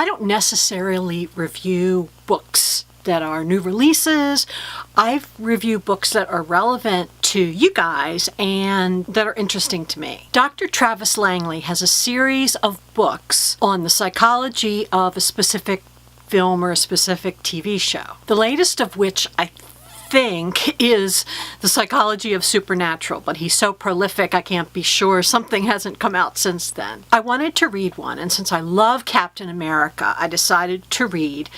I don't necessarily review books that are new releases. I review books that are relevant to you guys and that are interesting to me. Dr. Travis Langley has a series of books on the psychology of a specific film or a specific TV show. The latest of which I think is The Psychology of Supernatural, but he's so prolific I can't be sure something hasn't come out since then. I wanted to read one, and since I love Captain America, I decided to read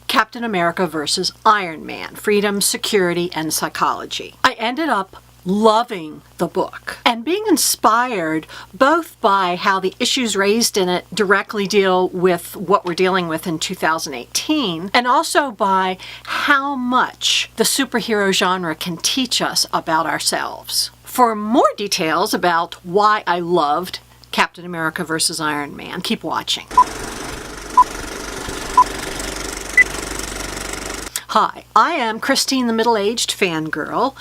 Captain America versus Iron Man, Freedom, Security, and Psychology. I ended up loving the book and being inspired both by how the issues raised in it directly deal with what we're dealing with in 2018, and also by how much the superhero genre can teach us about ourselves. For more details about why I loved Captain America versus Iron Man, keep watching. Hi, I am Christine, the middle-aged fangirl.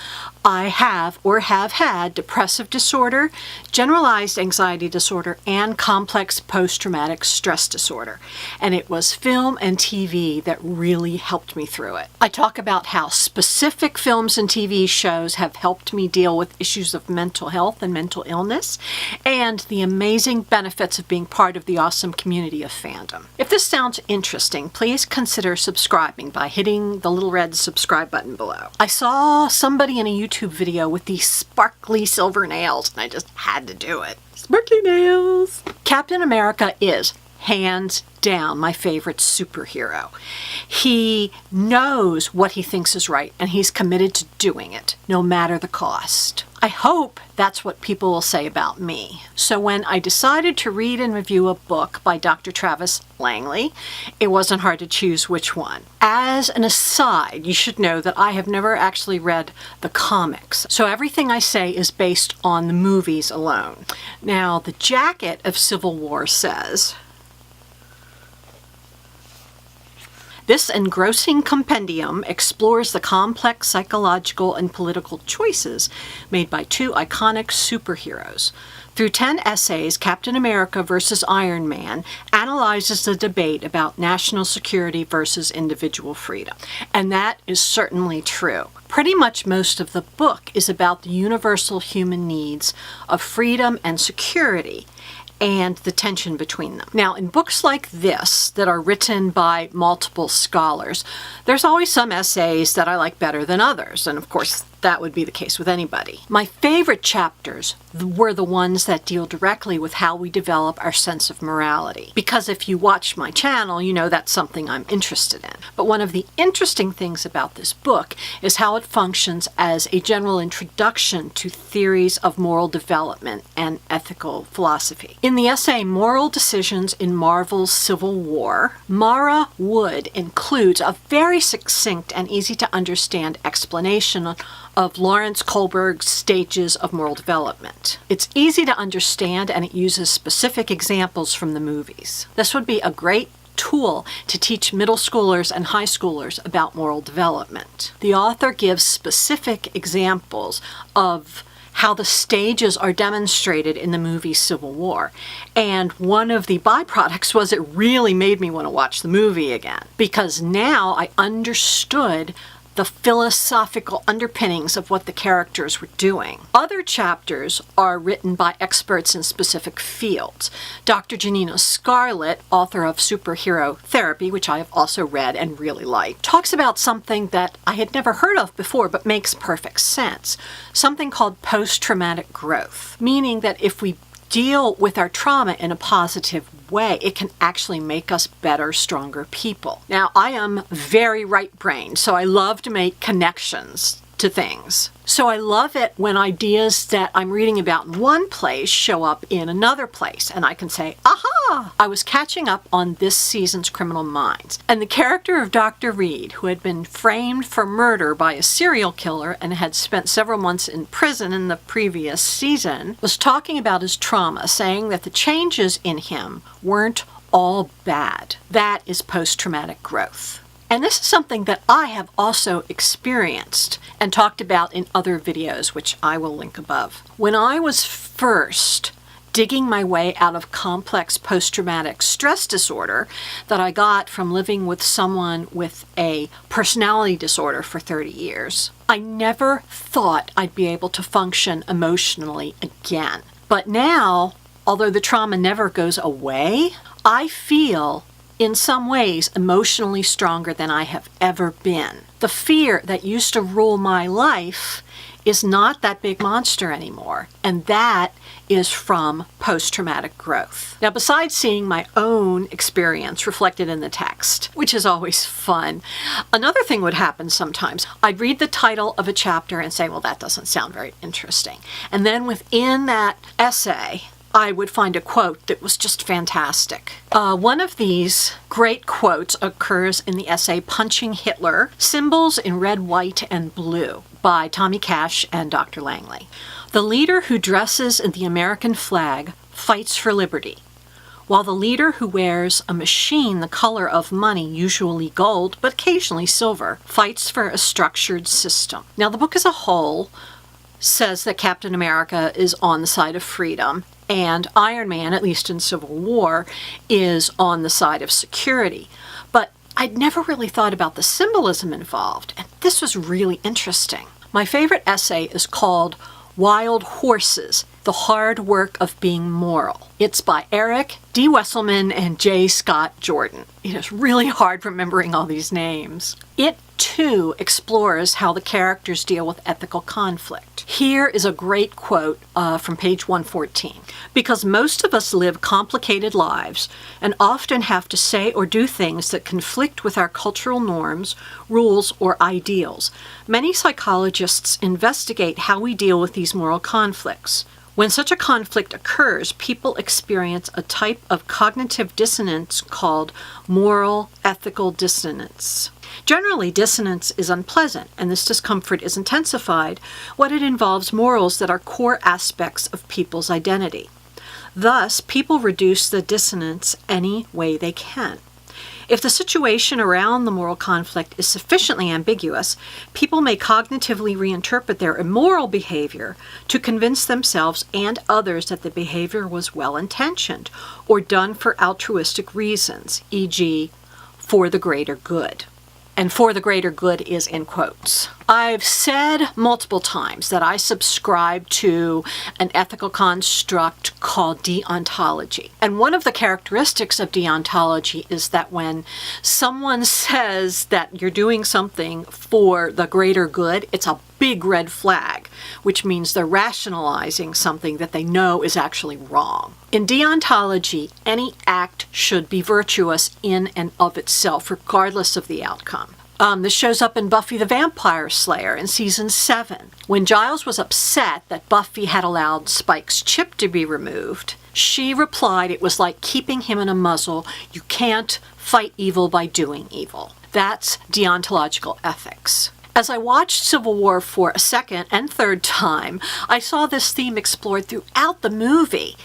I have or have had depressive disorder, generalized anxiety disorder, and complex post-traumatic stress disorder. And it was film and TV that really helped me through it. I talk about how specific films and TV shows have helped me deal with issues of mental health and mental illness, and the amazing benefits of being part of the awesome community of fandom. If this sounds interesting, please consider subscribing by hitting the little red subscribe button below. I saw somebody in a YouTube video with these sparkly silver nails, and I just had to do it. Sparkly nails! Captain America is, hands down, my favorite superhero. He knows what he thinks is right, and he's committed to doing it, no matter the cost. I hope that's what people will say about me. So when I decided to read and review a book by Dr. Travis Langley, it wasn't hard to choose which one. As an aside, you should know that I have never actually read the comics, so everything I say is based on the movies alone. Now, the jacket of Civil War says, "This engrossing compendium explores the complex psychological and political choices made by two iconic superheroes. Through 10 essays, Captain America versus Iron Man analyzes the debate about national security versus individual freedom." And that is certainly true. Pretty much most of the book is about the universal human needs of freedom and security, and the tension between them. Now, in books like this that are written by multiple scholars, there's always some essays that I like better than others, and of course that would be the case with anybody. My favorite chapters were the ones that deal directly with how we develop our sense of morality. Because if you watch my channel, you know that's something I'm interested in. But one of the interesting things about this book is how it functions as a general introduction to theories of moral development and ethical philosophy. In the essay Moral Decisions in Marvel's Civil War, Mara Wood includes a very succinct and easy to understand explanation of Lawrence Kohlberg's stages of moral development. It's easy to understand, and it uses specific examples from the movies. This would be a great tool to teach middle schoolers and high schoolers about moral development. The author gives specific examples of how the stages are demonstrated in the movie Civil War. And one of the byproducts was it really made me want to watch the movie again, because now I understood the philosophical underpinnings of what the characters were doing. Other chapters are written by experts in specific fields. Dr. Janina Scarlett, author of Superhero Therapy, which I have also read and really liked, talks about something that I had never heard of before but makes perfect sense. Something called post-traumatic growth, meaning that if we deal with our trauma in a positive way, it can actually make us better, stronger people. Now, I am very right-brained, so I love to make connections to things. So I love it when ideas that I'm reading about in one place show up in another place, and I can say, aha! I was catching up on this season's Criminal Minds, and the character of Dr. Reed, who had been framed for murder by a serial killer and had spent several months in prison in the previous season, was talking about his trauma, saying that the changes in him weren't all bad. That is post-traumatic growth. And this is something that I have also experienced and talked about in other videos, which I will link above. When I was first digging my way out of complex post-traumatic stress disorder that I got from living with someone with a personality disorder for 30 years. I never thought I'd be able to function emotionally again. But now, although the trauma never goes away, I feel in some ways emotionally stronger than I have ever been. The fear that used to rule my life is not that big monster anymore, and that is from post-traumatic growth. Now, besides seeing my own experience reflected in the text, which is always fun, another thing would happen sometimes. I'd read the title of a chapter and say, well, that doesn't sound very interesting. And then within that essay, I would find a quote that was just fantastic. One of these great quotes occurs in the essay Punching Hitler, Symbols in Red, White, and Blue by Tommy Cash and Dr. Langley. The leader who dresses in the American flag fights for liberty, while the leader who wears a machine the color of money, usually gold, but occasionally silver, fights for a structured system. Now, the book as a whole says that Captain America is on the side of freedom, and Iron Man, at least in Civil War, is on the side of security. But I'd never really thought about the symbolism involved, and this was really interesting. My favorite essay is called Wild Horses, The Hard Work of Being Moral. It's by Eric D. Wesselman and J. Scott Jordan. It is really hard remembering all these names. It, too, explores how the characters deal with ethical conflict. Here is a great quote from page 114. Because most of us live complicated lives and often have to say or do things that conflict with our cultural norms, rules, or ideals, many psychologists investigate how we deal with these moral conflicts. When such a conflict occurs, people experience a type of cognitive dissonance called moral ethical dissonance. Generally, dissonance is unpleasant, and this discomfort is intensified when it involves morals that are core aspects of people's identity. Thus, people reduce the dissonance any way they can. If the situation around the moral conflict is sufficiently ambiguous, people may cognitively reinterpret their immoral behavior to convince themselves and others that the behavior was well-intentioned or done for altruistic reasons, e.g., for the greater good. And for the greater good is in quotes. I've said multiple times that I subscribe to an ethical construct called deontology. And one of the characteristics of deontology is that when someone says that you're doing something for the greater good, it's a big red flag, which means they're rationalizing something that they know is actually wrong. In deontology, any act should be virtuous in and of itself, regardless of the outcome. This shows up in Buffy the Vampire Slayer in season 7. When Giles was upset that Buffy had allowed Spike's chip to be removed, she replied it was like keeping him in a muzzle. You can't fight evil by doing evil. That's deontological ethics. As I watched Civil War for a second and third time, I saw this theme explored throughout the movie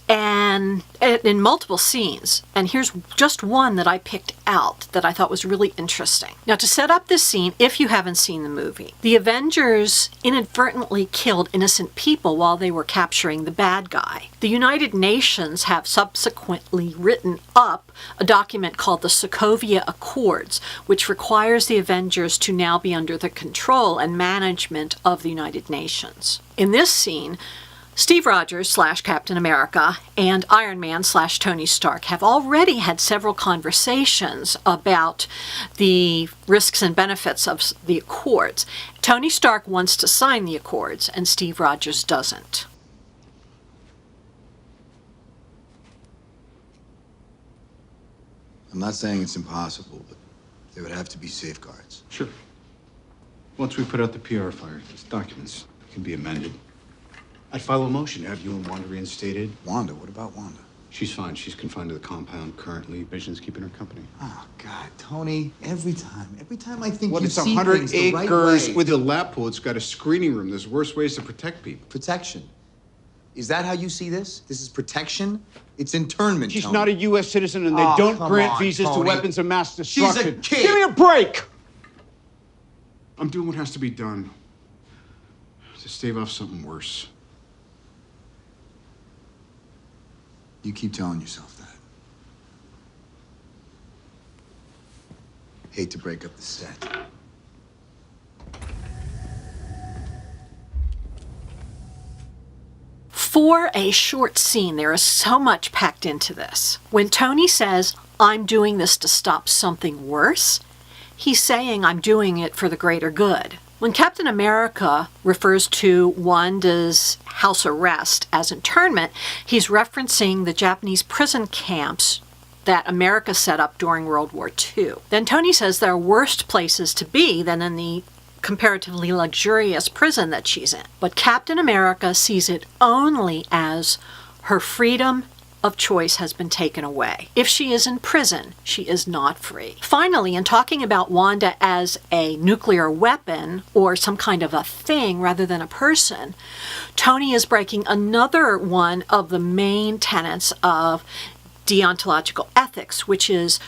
and in multiple scenes. And here's just one that I picked out that I thought was really interesting. Now, to set up this scene, if you haven't seen the movie, the Avengers inadvertently killed innocent people while they were capturing the bad guy. The United Nations have subsequently written up a document called the Sokovia Accords, which requires the Avengers to now be under the control and management of the United Nations. In this scene, Steve Rogers / Captain America and Iron Man / Tony Stark have already had several conversations about the risks and benefits of the Accords. Tony Stark wants to sign the Accords and Steve Rogers doesn't. I'm not saying it's impossible, but there would have to be safeguards. Sure. Once we put out the PR fire, these documents can be amended. I'd file a motion to have you and Wanda reinstated. Wanda? What about Wanda? She's fine. She's confined to the compound currently. Vision's keeping her company. Oh, God, Tony, every time I think What, you it's see 100 things the right acres way. with a lap pool. It's got a screening room. There's worse ways to protect people. Protection. Is that how you see this? This is protection? It's internment, She's Tony. not a U.S. citizen, and they Oh, don't come grant on, visas Tony. to weapons of mass destruction. She's a kid. Give me a break! I'm doing what has to be done to stave off something worse. You keep telling yourself that. Hate to break up the set. For a short scene, there is so much packed into this. When Tony says, "I'm doing this to stop something worse," he's saying, "I'm doing it for the greater good." When Captain America refers to Wanda's house arrest as internment, he's referencing the Japanese prison camps that America set up during World War II. Then Tony says there are worse places to be than in the comparatively luxurious prison that she's in. But Captain America sees it only as her freedom of choice has been taken away. If she is in prison, she is not free. Finally, in talking about Wanda as a nuclear weapon or some kind of a thing rather than a person, Tony is breaking another one of the main tenets of deontological ethics, which is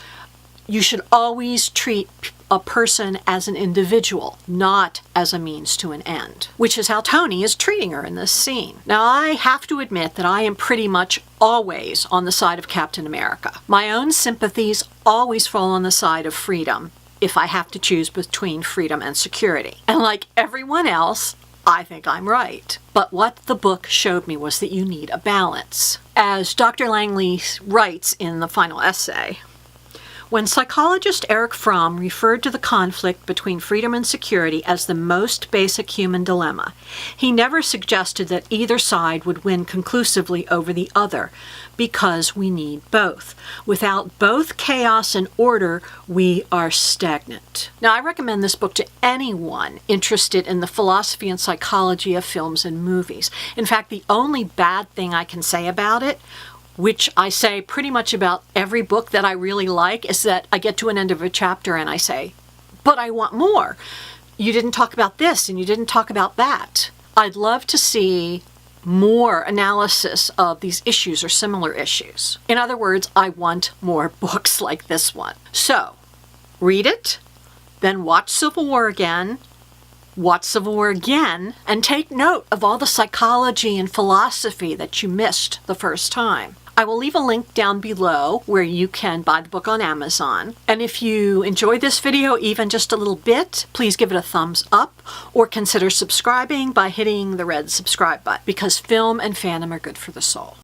you should always treat a person as an individual, not as a means to an end, which is how Tony is treating her in this scene. Now, I have to admit that I am pretty much always on the side of Captain America. My own sympathies always fall on the side of freedom if I have to choose between freedom and security. And like everyone else, I think I'm right. But what the book showed me was that you need a balance. As Dr. Langley writes in the final essay, when psychologist Erich Fromm referred to the conflict between freedom and security as the most basic human dilemma, he never suggested that either side would win conclusively over the other, because we need both. Without both chaos and order, we are stagnant. Now, I recommend this book to anyone interested in the philosophy and psychology of films and movies. In fact, the only bad thing I can say about it, which I say pretty much about every book that I really like, is that I get to an end of a chapter and I say, but I want more. You didn't talk about this and you didn't talk about that. I'd love to see more analysis of these issues or similar issues. In other words, I want more books like this one. So, read it, then watch Civil War again, watch Civil War again, and take note of all the psychology and philosophy that you missed the first time. I will leave a link down below where you can buy the book on Amazon. And if you enjoyed this video even just a little bit, please give it a thumbs up or consider subscribing by hitting the red subscribe button, because film and fandom are good for the soul.